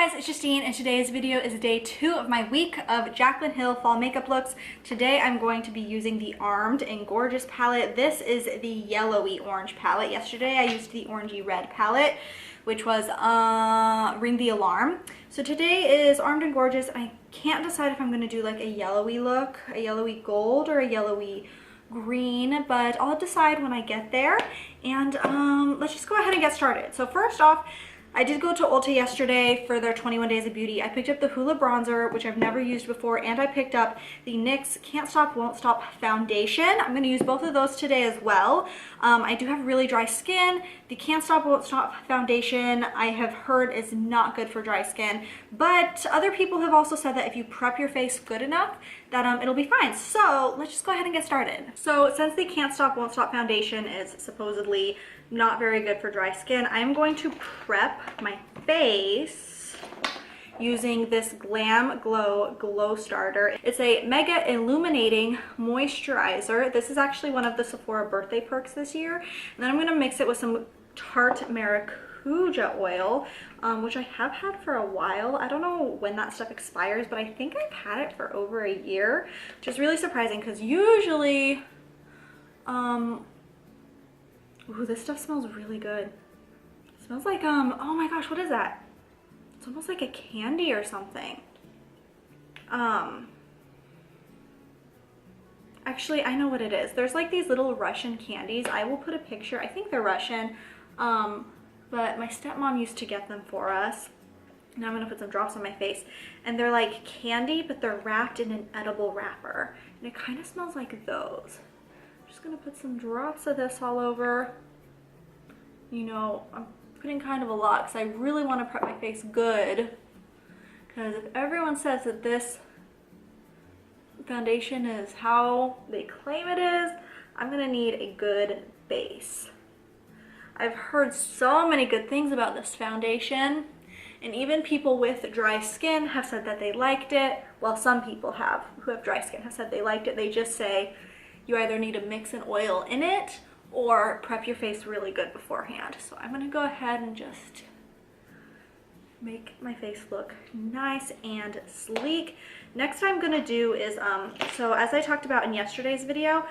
Hey guys, it's Justine, and today's video is day 2 of my week of Jaclyn Hill fall makeup looks. Today I'm going to be using the Armed and Gorgeous palette. This is the yellowy orange palette. Yesterday I used the orangey red palette, which was Ring the Alarm. So today is Armed and Gorgeous. I can't decide if I'm going to do like a yellowy look, a yellowy gold, or a yellowy green, but I'll decide when I get there. And let's just go ahead and get started. So first off, I did go to Ulta yesterday for their 21 Days of Beauty. I picked up the Hoola bronzer, which I've never used before, and I picked up the NYX Can't Stop Won't Stop foundation. I'm going to use both of those today as well. I do have really dry skin. The Can't Stop Won't Stop foundation I have heard is not good for dry skin, but other people have also said that if you prep your face good enough that it'll be fine. So let's just go ahead and get started. So since the Can't Stop Won't Stop foundation is supposedly not very good for dry skin, I'm going to prep my face using this Glam Glow Starter. It's a mega illuminating moisturizer. This is actually one of the Sephora birthday perks this year. And then I'm going to mix it with some Tarte Maracuja oil, which I have had for a while. I don't know when that stuff expires, but I think I've had it for over a year, which is really surprising because usually ooh, this stuff smells really good. It smells like, oh my gosh, what is that? It's almost like a candy or something. Actually, I know what it is. There's like these little Russian candies. I will put a picture. I think they're Russian, but my stepmom used to get them for us. Now I'm gonna put some drops on my face. And they're like candy, but they're wrapped in an edible wrapper. And it kind of smells like those. Just gonna put some drops of this all over. You know, I'm putting kind of a lot because I really want to prep my face good, because if everyone says that this foundation is how they claim it is, I'm gonna need a good base. I've heard so many good things about this foundation, and even people with dry skin have said that they liked it. Well, some people who have dry skin have said they liked it. They just say you either need to mix an oil in it or prep your face really good beforehand. So I'm gonna go ahead and just make my face look nice and sleek. Next I'm gonna do is, so as I talked about in yesterday's video,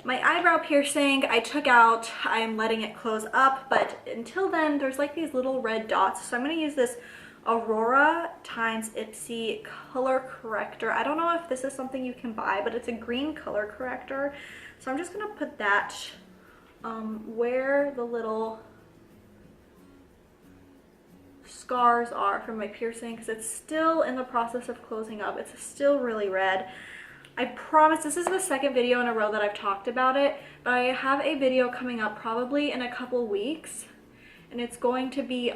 my eyebrow piercing I took out. I'm letting it close up, but until then there's like these little red dots. So I'm gonna use this Aurora x Ipsy color corrector. I don't know if this is something you can buy, but it's a green color corrector. So I'm just gonna put that where the little scars are from my piercing, because it's still in the process of closing up. It's still really red. I promise this is the second video in a row that I've talked about it, but I have a video coming up probably in a couple weeks, and it's going to be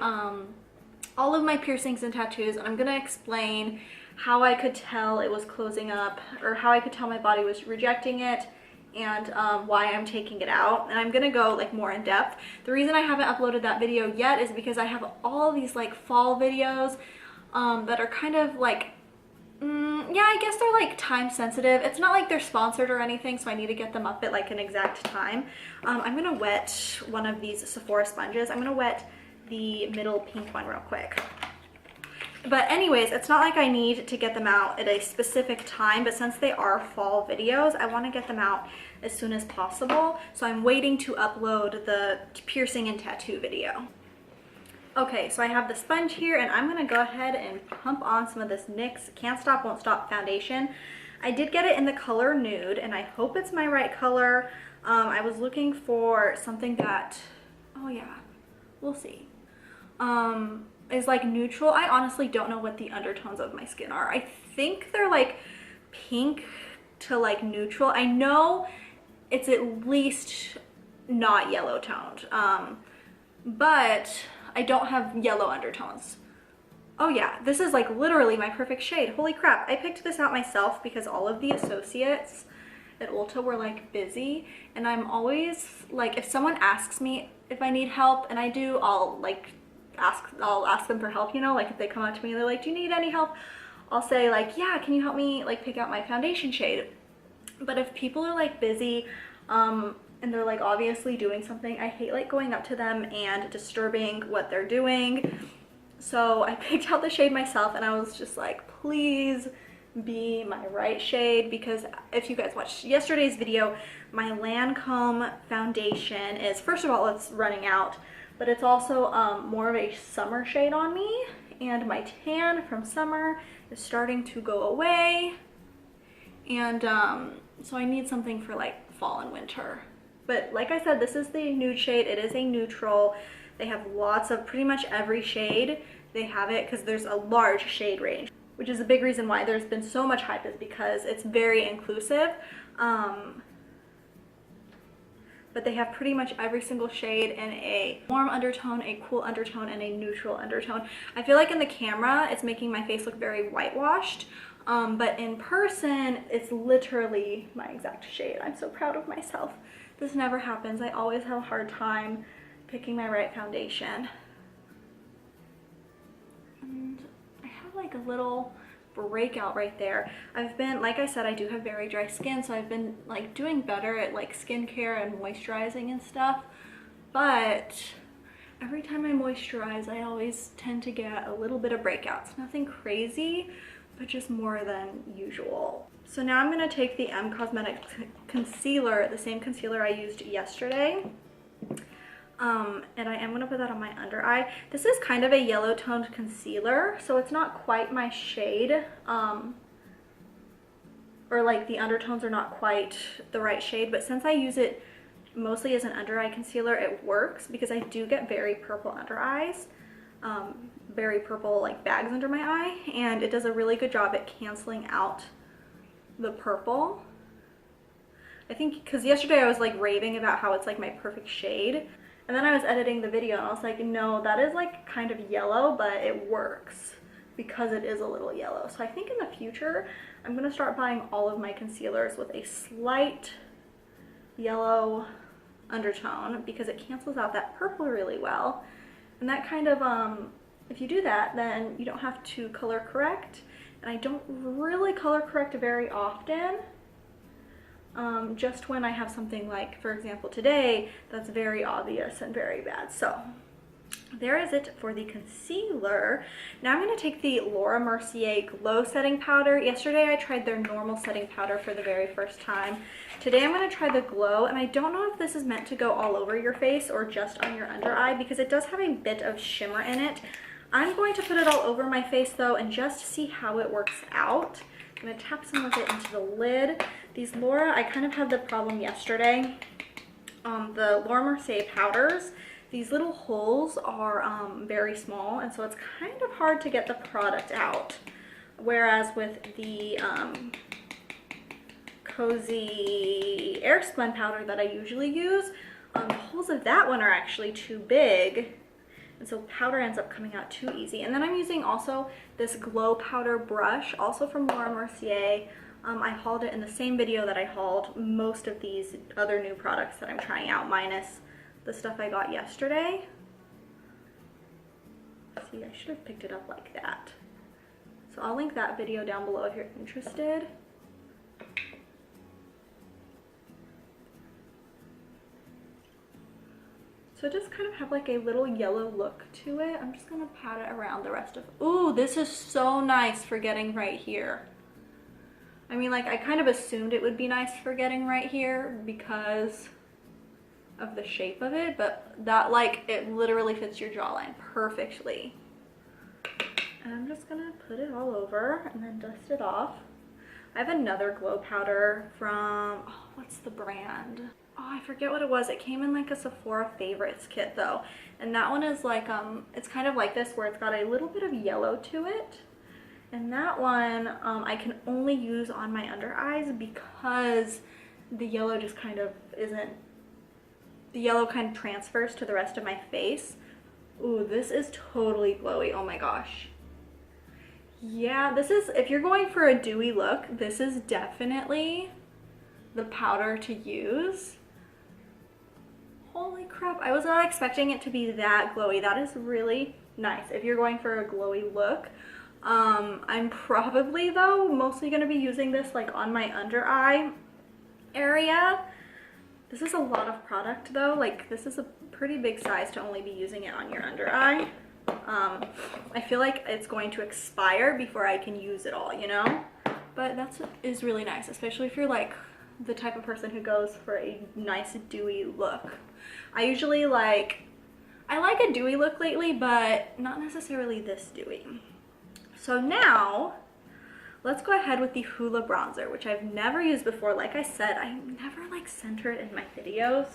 all of my piercings and tattoos, and I'm gonna explain how I could tell it was closing up, or how I could tell my body was rejecting it, and why I'm taking it out. And I'm gonna go like more in depth. The reason I haven't uploaded that video yet is because I have all these like fall videos that are kind of like, yeah, I guess they're like time sensitive. It's not like they're sponsored or anything, so I need to get them up at like an exact time. I'm gonna wet one of these Sephora sponges. I'm gonna wet the middle pink one real quick. But anyways, it's not like I need to get them out at a specific time, but since they are fall videos, I want to get them out as soon as possible. So I'm waiting to upload the piercing and tattoo video. Okay, so I have the sponge here, and I'm going to go ahead and pump on some of this NYX Can't Stop Won't Stop foundation. I did get it in the color nude, and I hope it's my right color. I was looking for something that, oh yeah, we'll see, is like neutral. I honestly don't know what the undertones of my skin are. I think they're like pink to like neutral. I know it's at least not yellow toned, but I don't have yellow undertones. Oh yeah, this is like literally my perfect shade. Holy crap, I picked this out myself because all of the associates at Ulta were like busy, and I'm always like, if someone asks me if I need help, and I do, I'll ask them for help, you know, like if they come up to me and they're like, do you need any help? I'll say like, yeah, can you help me like pick out my foundation shade? But if people are like busy and they're like obviously doing something, I hate like going up to them and disturbing what they're doing. So I picked out the shade myself and I was just like, please be my right shade, because if you guys watched yesterday's video, my Lancome foundation is, first of all, it's running out, but it's also more of a summer shade on me, and my tan from summer is starting to go away, and so I need something for like fall and winter. But like I said, this is the nude shade. It is a neutral. They have lots of, pretty much every shade they have it, because there's a large shade range, which is a big reason why there's been so much hype, is because it's very inclusive. But they have pretty much every single shade in a warm undertone, a cool undertone, and a neutral undertone. I feel like in the camera, it's making my face look very whitewashed, but in person, it's literally my exact shade. I'm so proud of myself. This never happens. I always have a hard time picking my right foundation. And I have like a little breakout right there. I've been, like I said, I do have very dry skin, so I've been like doing better at like skincare and moisturizing and stuff, but every time I moisturize, I always tend to get a little bit of breakouts. Nothing crazy, but just more than usual. So now I'm going to take the Cosmetics concealer, the same concealer I used yesterday, and I am going to put that on my under eye. This is kind of a yellow toned concealer, so it's not quite my shade, or like the undertones are not quite the right shade, but since I use it mostly as an under eye concealer, it works, because I do get very purple under eyes, very purple like bags under my eye, and it does a really good job at canceling out the purple. I think because yesterday I was like raving about how it's like my perfect shade, and then I was editing the video and I was like, no, that is like kind of yellow, but it works because it is a little yellow. So I think in the future I'm gonna start buying all of my concealers with a slight yellow undertone, because it cancels out that purple really well, and that kind of if you do that, then you don't have to color correct. And I don't really color correct very often, just when I have something like, for example, today, that's very obvious and very bad. So there is it for the concealer. Now I'm going to take the Laura Mercier Glow Setting Powder. Yesterday I tried their normal setting powder for the very first time. Today I'm going to try the Glow, and I don't know if this is meant to go all over your face or just on your under eye, because it does have a bit of shimmer in it. I'm going to put it all over my face though, and just see how it works out. I'm going to tap some of it into the lid. These Laura, I kind of had the problem yesterday. The Laura Mercier powders, these little holes are very small, and so it's kind of hard to get the product out. Whereas with the Cozy Air Splend powder that I usually use, the holes of that one are actually too big, and so powder ends up coming out too easy. And then I'm using also this glow powder brush, also from Laura Mercier. I hauled it in the same video that I hauled most of these other new products that I'm trying out, minus the stuff I got yesterday. See, I should have picked it up like that. So I'll link that video down below if you're interested. So just kind of have like a little yellow look to it. I'm just gonna pat it around the rest of, ooh, this is so nice for getting right here. I mean, like, I kind of assumed it would be nice for getting right here because of the shape of it, but that, like, it literally fits your jawline perfectly. And I'm just gonna put it all over and then dust it off. I have another glow powder from, oh, what's the brand? Oh, I forget what it was. It came in like a Sephora favorites kit though. And that one is like, it's kind of like this where it's got a little bit of yellow to it. And that one I can only use on my under eyes because the yellow just kind of isn't, the yellow kind of transfers to the rest of my face. Ooh, this is totally glowy. Oh my gosh. Yeah, this is, if you're going for a dewy look, this is definitely the powder to use. Holy crap, I was not expecting it to be that glowy. That is really nice if you're going for a glowy look. I'm probably though mostly going to be using this like on my under eye area. This is a lot of product though, like this is a pretty big size to only be using it on your under eye. I feel like it's going to expire before I can use it all, you know? But that is really nice, especially if you're like the type of person who goes for a nice dewy look. I usually I like a dewy look lately, but not necessarily this dewy. So now let's go ahead with the Hoola bronzer, which I've never used before. Like I said, I never like center it in my videos.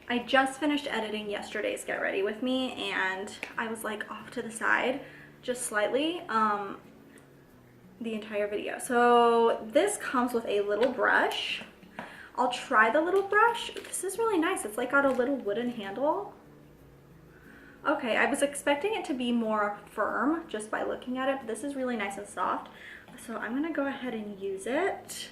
I just finished editing yesterday's Get Ready With Me, and I was like off to the side just slightly the entire video. So this comes with a little brush. I'll try the little brush. This is really nice. It's like got a little wooden handle. Okay, I was expecting it to be more firm just by looking at it, but this is really nice and soft. So I'm gonna go ahead and use it.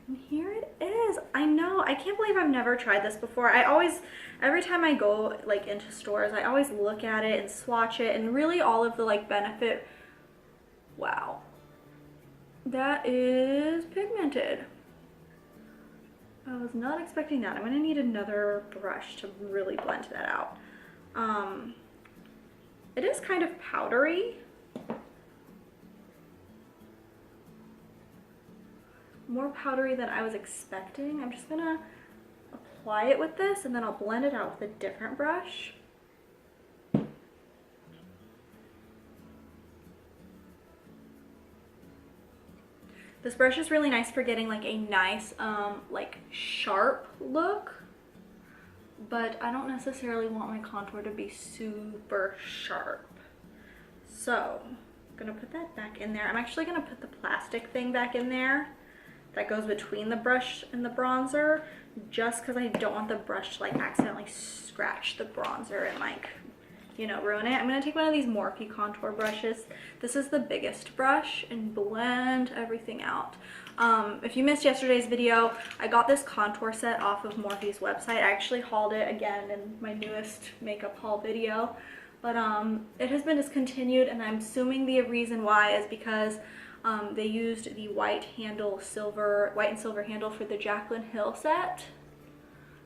And here it is. I know, I can't believe I've never tried this before. Every time I go like into stores, I always look at it and swatch it, and really all of the like benefit. Wow. That is pigmented. I was not expecting that. I'm gonna need another brush to really blend that out. It is kind of powdery. More powdery than I was expecting. I'm just gonna apply it with this, and then I'll blend it out with a different brush. This brush is really nice for getting like a nice like sharp look, but I don't necessarily want my contour to be super sharp. So I'm gonna put that back in there. I'm actually gonna put the plastic thing back in there that goes between the brush and the bronzer, just because I don't want the brush to like accidentally scratch the bronzer and like, you know, ruin it. I'm gonna take one of these Morphe contour brushes. This is the biggest brush, and blend everything out. If you missed yesterday's video, I got this contour set off of Morphe's website. I actually hauled it again in my newest makeup haul video, but it has been discontinued, and I'm assuming the reason why is because they used the white and silver handle for the Jaclyn Hill set.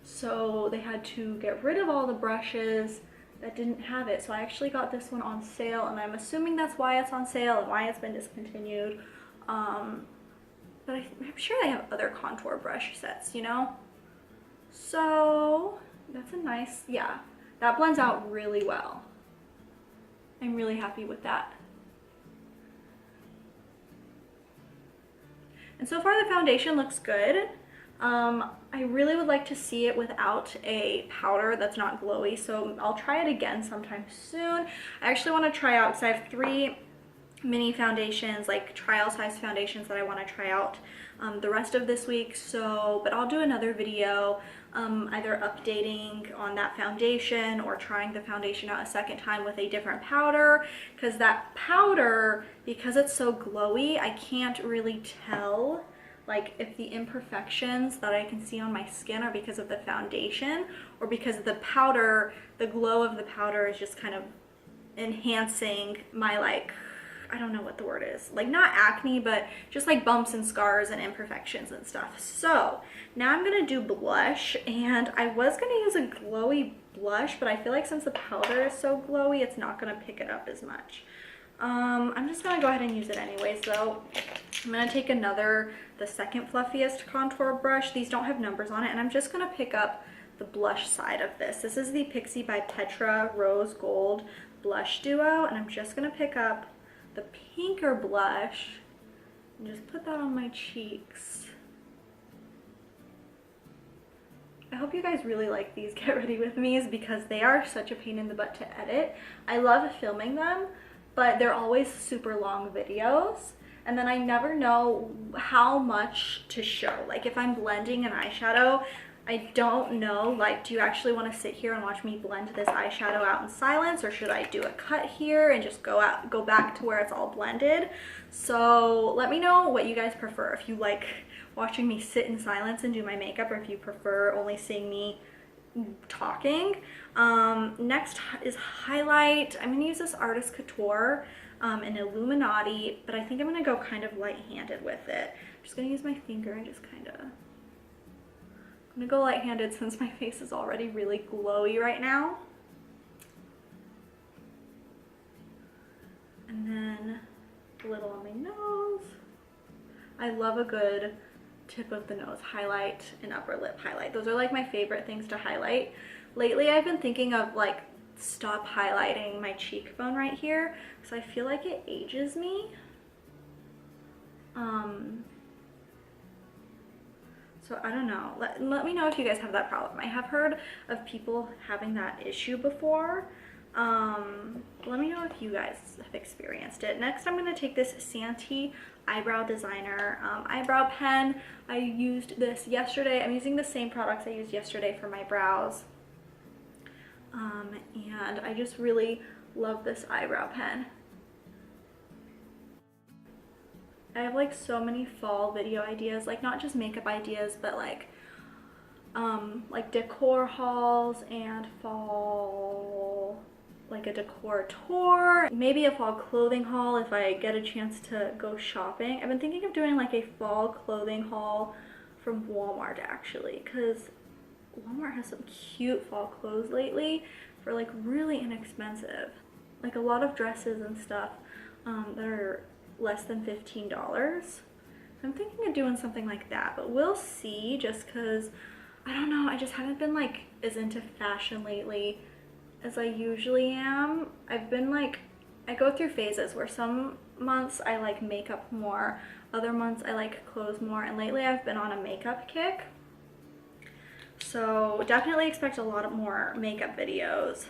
So they had to get rid of all the brushes that didn't have it. So I actually got this one on sale, and I'm assuming that's why it's on sale and why it's been discontinued. But I'm sure they have other contour brush sets, you know? So that's a nice, yeah, that blends out really well. I'm really happy with that. And so far the foundation looks good. I really would like to see it without a powder that's not glowy, so I'll try it again sometime soon. I actually want to try out, because I have 3 mini foundations, like trial size foundations, that I want to try out the rest of this week. So, but I'll do another video either updating on that foundation or trying the foundation out a second time with a different powder, because that powder, because it's so glowy, I can't really tell like if the imperfections that I can see on my skin are because of the foundation or because the powder, the glow of the powder is just kind of enhancing my, like, I don't know what the word is, like not acne, but just like bumps and scars and imperfections and stuff. So now I'm gonna do blush, and I was gonna use a glowy blush, but I feel like since the powder is so glowy, it's not gonna pick it up as much. I'm just gonna go ahead and use it anyways though. I'm gonna take the second fluffiest contour brush. These don't have numbers on it, and I'm just gonna pick up the blush side of this. This is the Pixi by Petra Rose Gold Blush Duo, and I'm just gonna pick up the pinker blush and just put that on my cheeks. I hope you guys really like these Get Ready With Me's, because they are such a pain in the butt to edit. I love filming them, but they're always super long videos, and then I never know how much to show. Like if I'm blending an eyeshadow, I don't know, like, do you actually want to sit here and watch me blend this eyeshadow out in silence, or should I do a cut here and just go back to where it's all blended? So let me know what you guys prefer, if you like watching me sit in silence and do my makeup, or if you prefer only seeing me talking. Next is highlight. I'm gonna use this Artist Couture in Illuminati, but I think I'm gonna go kind of light-handed with it. I'm just gonna use my finger and just kind of, I'm gonna go light-handed since my face is already really glowy right now. And then a little on my nose. I love a good tip of the nose highlight and upper lip highlight. Those are like my favorite things to highlight. Lately I've been thinking of like stop highlighting my cheekbone right here because I feel like it ages me. So I don't know. Let me know if you guys have that problem. I have heard of people having that issue before. Let me know if you guys have experienced it. Next, I'm going to take this Santee eyebrow designer eyebrow pen. I used this yesterday. I'm using the same products I used yesterday for my brows. And I just really love this eyebrow pen. I have like so many fall video ideas, like not just makeup ideas, but like decor hauls and fall, like a decor tour, maybe a fall clothing haul if I get a chance to go shopping. I've been thinking of doing like a fall clothing haul from Walmart actually, because Walmart has some cute fall clothes lately for like really inexpensive, like a lot of dresses and stuff that are less than $15. I'm thinking of doing something like that, but we'll see, just because I don't know, I just haven't been like as into fashion lately as I usually am. I've been like, I go through phases where some months I like makeup more, other months I like clothes more, and lately I've been on a makeup kick. So definitely expect a lot more makeup videos.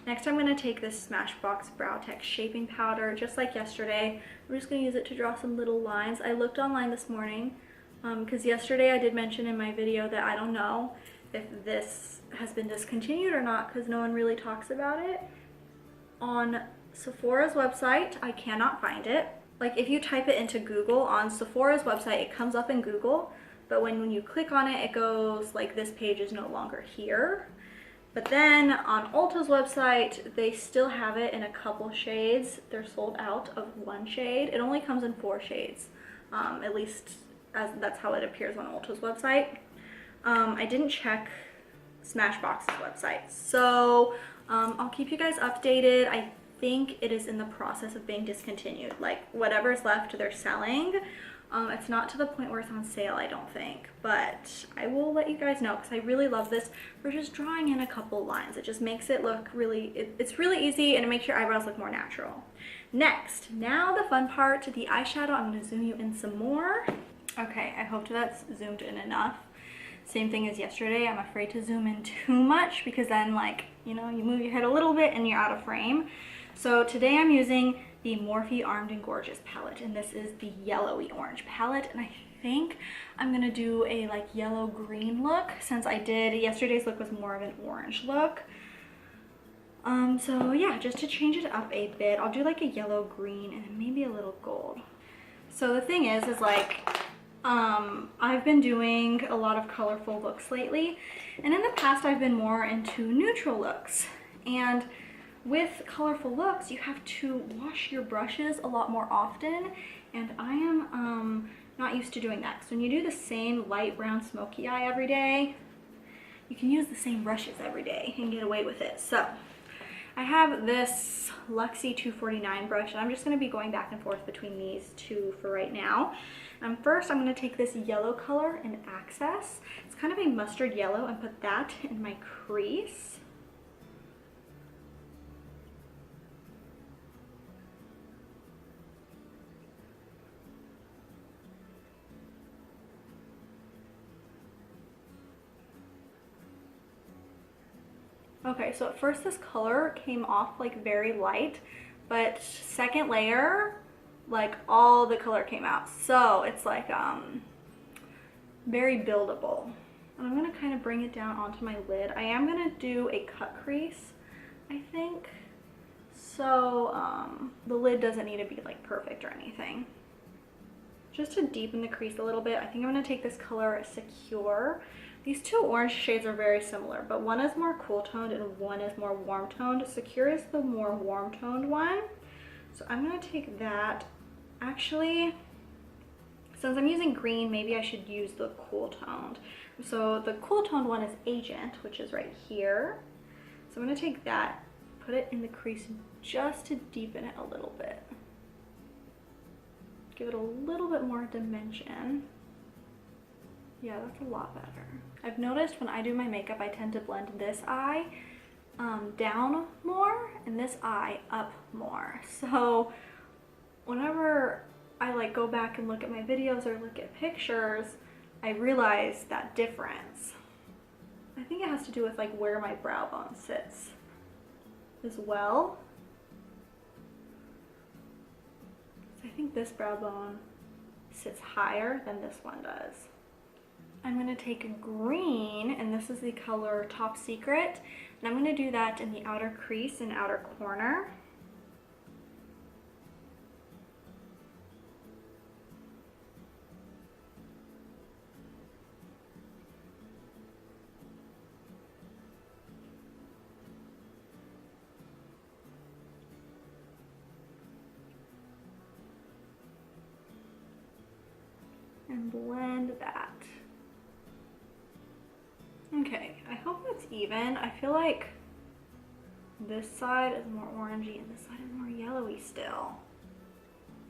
Next, I'm going to take this Smashbox Brow Tech Shaping Powder, just like yesterday. I'm just going to use it to draw some little lines. I looked online this morning because yesterday I did mention in my video that I don't know if this has been discontinued or not because no one really talks about it. On Sephora's website, I cannot find it. Like if you type it into Google on Sephora's website, it comes up in Google, but when you click on it, it goes like this page is no longer here. But then on Ulta's website, they still have it in a couple shades. They're sold out of one shade. It only comes in 4 shades, at least that's how it appears on Ulta's website. I didn't check Smashbox's website, so I'll keep you guys updated. I think it is in the process of being discontinued. Like whatever's left, they're selling. It's not to the point where it's on sale, I don't think, but I will let you guys know because I really love this for just drawing in a couple lines. It just makes it look really, it's really easy and it makes your eyebrows look more natural. Next, now the fun part, the eyeshadow. I'm going to zoom you in some more. Okay, I hope that's zoomed in enough. Same thing as yesterday, I'm afraid to zoom in too much because then like, you know, you move your head a little bit and you're out of frame. So today I'm using the Morphe Armed and Gorgeous palette, and this is the yellowy orange palette, and I think I'm gonna do a like yellow green look since I did yesterday's look was more of an orange look. So yeah, just to change it up a bit, I'll do like a yellow green and maybe a little gold. So the thing is like I've been doing a lot of colorful looks lately, and in the past I've been more into neutral looks, and with colorful looks, you have to wash your brushes a lot more often, and I am not used to doing that. So when you do the same light brown smoky eye every day, you can use the same brushes every day and get away with it. So I have this Luxie 249 brush, and I'm just going to be going back and forth between these two for right now. First, I'm going to take this yellow color in Access. It's kind of a mustard yellow, and put that in my crease. Okay, so at first this color came off like very light, but second layer, like all the color came out. So it's like very buildable. And I'm gonna kind of bring it down onto my lid. I am gonna do a cut crease, I think. So the lid doesn't need to be like perfect or anything. Just to deepen the crease a little bit, I think I'm gonna take this color Secure. These two orange shades are very similar, but one is more cool toned and one is more warm toned. Secure is the more warm toned one. So I'm gonna take that. Actually, since I'm using green, maybe I should use the cool toned. So the cool toned one is Agent, which is right here. So I'm gonna take that, put it in the crease just to deepen it a little bit. Give it a little bit more dimension. Yeah, that's a lot better. I've noticed when I do my makeup, I tend to blend this eye down more and this eye up more. So whenever I like go back and look at my videos or look at pictures, I realize that difference. I think it has to do with like where my brow bone sits as well. So I think this brow bone sits higher than this one does. I'm going to take green, and this is the color Top Secret, and I'm going to do that in the outer crease and outer corner. And blend that. Okay, I hope that's even. I feel like this side is more orangey and this side is more yellowy still.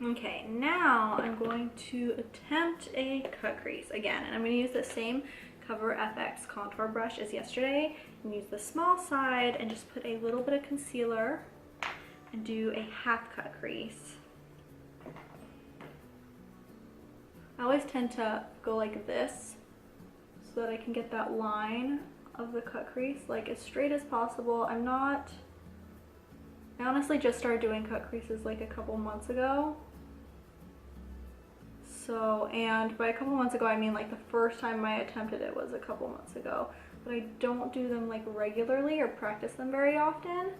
Okay, now I'm going to attempt a cut crease again, and I'm going to use the same Cover FX contour brush as yesterday and use the small side and just put a little bit of concealer and do a half cut crease. I always tend to go like this so that I can get that line of the cut crease like as straight as possible. I honestly just started doing cut creases like a couple months ago. So, and by a couple months ago I mean like the first time I attempted it was a couple months ago. But I don't do them like regularly or practice them very often.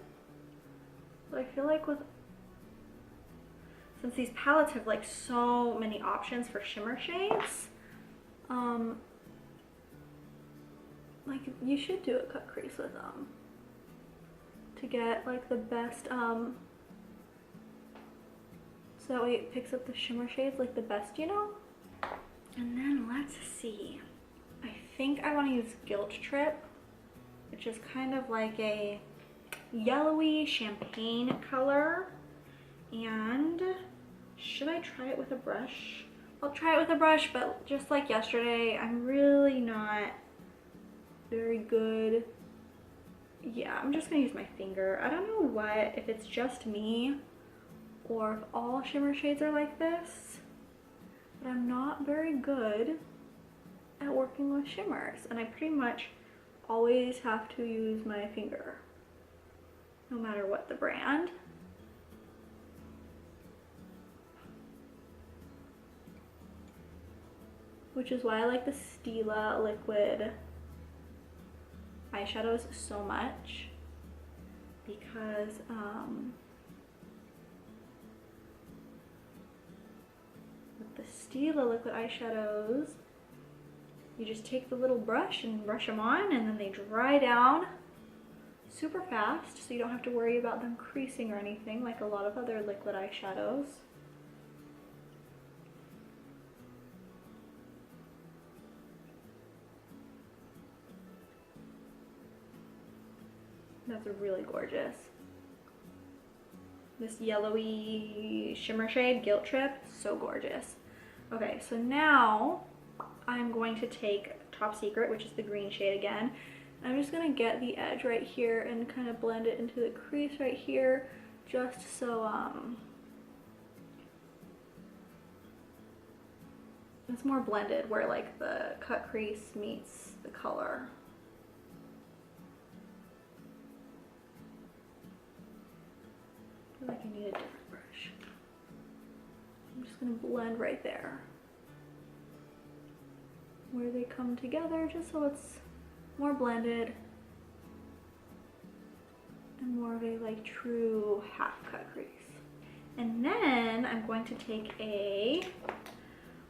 But I feel like since these palettes have like so many options for shimmer shades, like you should do a cut crease with them to get like the best, so that way it picks up the shimmer shades like the best, you know? And then let's see, I think I want to use Guilt Trip, which is kind of like a yellowy champagne color. And should I try it with a brush? I'll try it with a brush, but just like yesterday, I'm really not very good. Yeah, I'm just gonna use my finger. I don't know if it's just me or if all shimmer shades are like this, but I'm not very good at working with shimmers, and I pretty much always have to use my finger, no matter what the brand. Which is why I like the Stila liquid eyeshadows so much, because with the Stila liquid eyeshadows, you just take the little brush and brush them on, and then they dry down super fast, so you don't have to worry about them creasing or anything like a lot of other liquid eyeshadows. That's really gorgeous. This yellowy shimmer shade, Guilt Trip, so gorgeous. Okay, so now I'm going to take Top Secret, which is the green shade again. I'm just gonna get the edge right here and kind of blend it into the crease right here, just so it's more blended where like the cut crease meets the color. I feel like I need a different brush. I'm just gonna blend right there where they come together, just so it's more blended and more of a like true half cut crease. And then I'm going to take a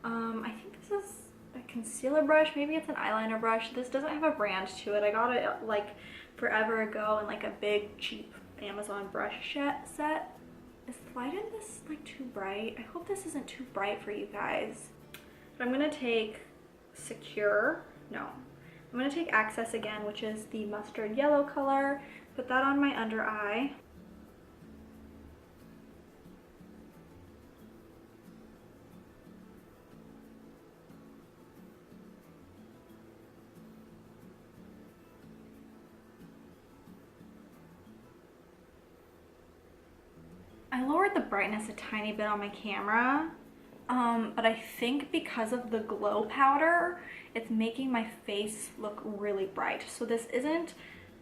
I think this is a concealer brush, maybe it's an eyeliner brush. This doesn't have a brand to it. I got it like forever ago in like a big cheap Amazon brush set. Is the light in this like too bright? I hope this isn't too bright for you guys. But I'm gonna take I'm gonna take Access again, which is the mustard yellow color, put that on my under eye. I lowered the brightness a tiny bit on my camera, but I think because of the glow powder, it's making my face look really bright. So this isn't,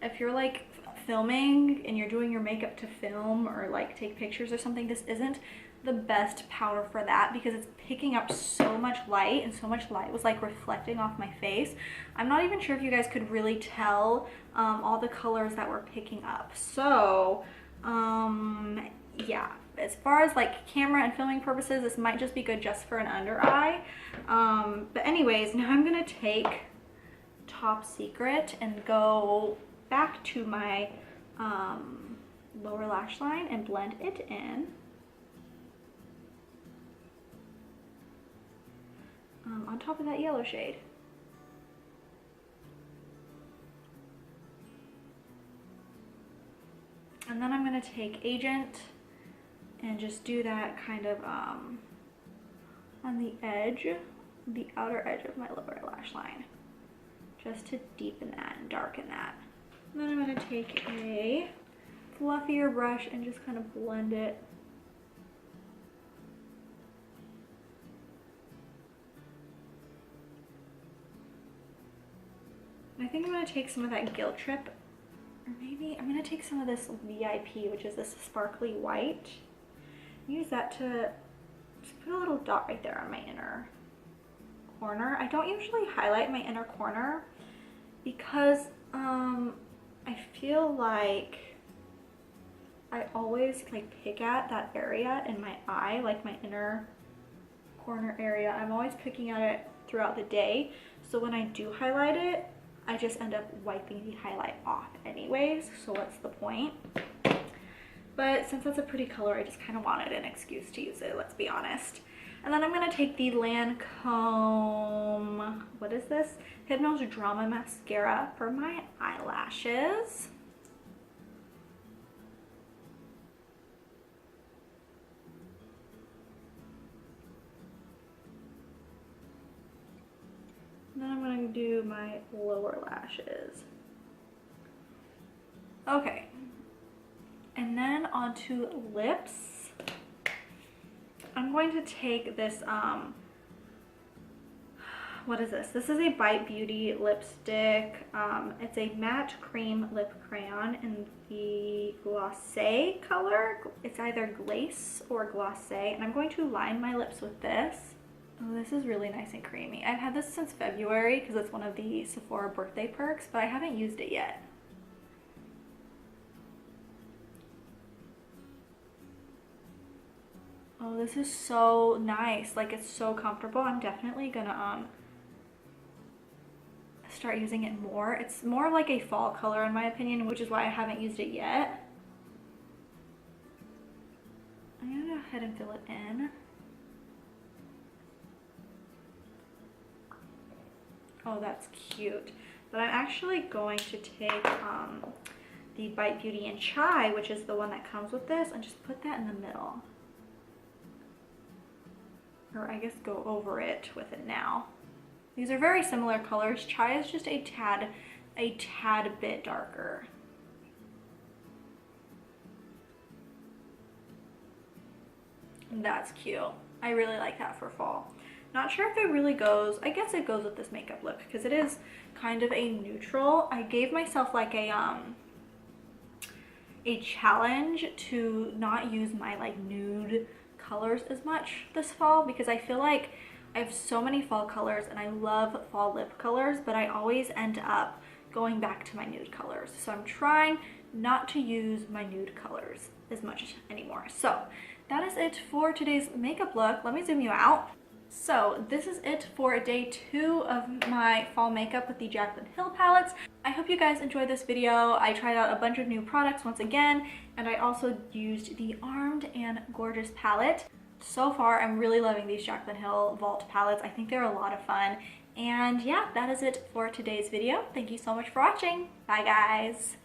if you're like filming and you're doing your makeup to film or like take pictures or something, this isn't the best powder for that because it's picking up so much light, and so much light was like reflecting off my face. I'm not even sure if you guys could really tell all the colors that we're picking up. So yeah, as far as like camera and filming purposes, this might just be good just for an under eye. But anyways, now I'm gonna take Top Secret and go back to my lower lash line and blend it in. On top of that yellow shade. And then I'm going to take Agent and just do that kind of on the edge, the outer edge of my lower lash line, just to deepen that and darken that. And then I'm going to take a fluffier brush and just kind of blend it. I think I'm going to take some of that Guilt Trip, or maybe I'm going to take some of this VIP, which is this sparkly white. Use that to just put a little dot right there on my inner corner. I don't usually highlight my inner corner because I feel like I always like pick at that area in my eye, like my inner corner area. I'm always picking at it throughout the day. So when I do highlight it, I just end up wiping the highlight off anyways, so what's the point? But since that's a pretty color, I just kind of wanted an excuse to use it, let's be honest. And then I'm going to take the Lancome, what is this? Hypnose Drama Mascara for my eyelashes. Then I'm going to do my lower lashes. Okay. And then onto lips. I'm going to take this, what is this? This is a Bite Beauty lipstick. It's a matte cream lip crayon in the Glacé color. It's either Glace or Glacé. And I'm going to line my lips with this. Oh, this is really nice and creamy. I've had this since February because it's one of the Sephora birthday perks, but I haven't used it yet. Oh, this is so nice. Like, it's so comfortable. I'm definitely gonna start using it more. It's more like a fall color in my opinion, which is why I haven't used it yet. I'm gonna go ahead and fill it in. Oh, that's cute. But I'm actually going to take the Bite Beauty and Chai, which is the one that comes with this, and just put that in the middle. Or I guess go over it with it now. These are very similar colors. Chai is just a tad bit darker. And that's cute. I really like that for fall. Not sure if it really goes, I guess it goes with this makeup look because it is kind of a neutral. I gave myself like a challenge to not use my like nude colors as much this fall because I feel like I have so many fall colors and I love fall lip colors, but I always end up going back to my nude colors. So I'm trying not to use my nude colors as much anymore. So that is it for today's makeup look. Let me zoom you out. So this is it for day 2 of my fall makeup with the Jaclyn Hill palettes. I hope you guys enjoyed this video. I tried out a bunch of new products once again, and I also used the Armed and Gorgeous palette. So far, I'm really loving these Jaclyn Hill Vault palettes. I think they're a lot of fun. And yeah, that is it for today's video. Thank you so much for watching. Bye guys.